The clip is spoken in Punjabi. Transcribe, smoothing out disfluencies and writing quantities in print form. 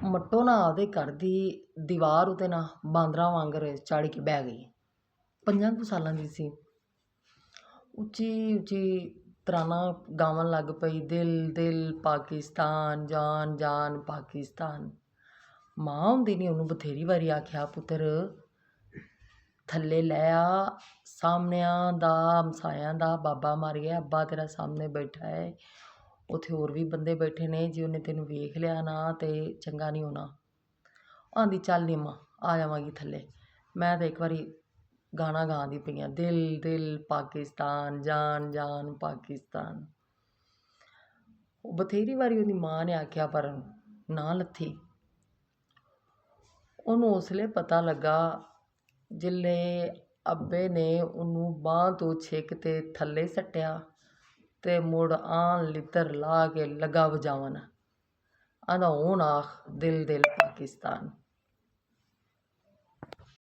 ਮੱਟੋ ਨਾ ਆਪਦੇ ਘਰ ਦੀ ਦੀਵਾਰ ਉੱਤੇ ਨਾ ਬਾਂਦਰਾਂ ਵਾਂਗਰ ਚੜ੍ਹ ਕੇ ਬਹਿ ਗਈ। 5 ਕੁ ਸਾਲਾਂ ਦੀ ਸੀ। ਉੱਚੀ ਉੱਚੀ ਤਰਾਨਾ ਗਾਵਣ ਲੱਗ ਪਈ, ਦਿਲ ਦਿਲ ਪਾਕਿਸਤਾਨ, ਜਾਨ ਜਾਨ ਪਾਕਿਸਤਾਨ। ਮਾਂ ਹੁੰਦੀ ਨੇ ਉਹਨੂੰ ਬਥੇਰੀ ਵਾਰੀ ਆਖਿਆ, ਪੁੱਤਰ ਥੱਲੇ ਲੈ ਆ, ਸਾਹਮਣਿਆਂ ਦਾ ਹਮਸਾਇਆਂ ਦਾ ਬਾਬਾ ਮਰ ਗਿਆ, ਅੱਬਾ ਤੇਰਾ ਸਾਹਮਣੇ ਬੈਠਾ ਹੈ, ਉੱਥੇ ਹੋਰ ਵੀ ਬੰਦੇ ਬੈਠੇ ਨੇ, ਜੇ ਉਹਨੇ ਤੈਨੂੰ ਵੇਖ ਲਿਆ ਨਾ ਤੇ ਚੰਗਾ ਨਹੀਂ ਹੋਣਾ। ਆਂਦੀ ਚੱਲ ਨੀ ਮਾਂ, ਆ ਜਾਵਾਂਗੀ ਥੱਲੇ। ਮੈਂ ਤਾਂ ਇੱਕ ਵਾਰੀ ਗਾਣਾ ਗਾਉਂਦੀ ਪਈ ਹਾਂ, ਦਿਲ ਦਿਲ ਪਾਕਿਸਤਾਨ, ਜਾਨ ਜਾਨ ਪਾਕਿਸਤਾਨ। ਉਹ ਬਥੇਰੀ ਵਾਰੀ ਉਹਦੀ ਮਾਂ ਨੇ ਆਖਿਆ ਪਰ ਨਾ ਲੱਥੀ। ਉਹਨੂੰ ਉਸ ਵੇਲੇ ਪਤਾ ਲੱਗਾ ਜਿਸਲੇ ਅੱਬੇ ਨੇ ਉਹਨੂੰ ਬਾਂਹ ਤੋਂ ਛਿੱਕ ਤੇ ਥੱਲੇ ਸੱਟਿਆ ਤੇ ਮੁੜ ਆਣ ਲਿੱਤਰ ਲਾ ਕੇ ਲੱਗਾ ਵਜਾਵਣ। ਆਂਦਾ ਹੁਣ ਆਖ ਦਿਲ ਦਿਲ ਪਾਕਿਸਤਾਨ।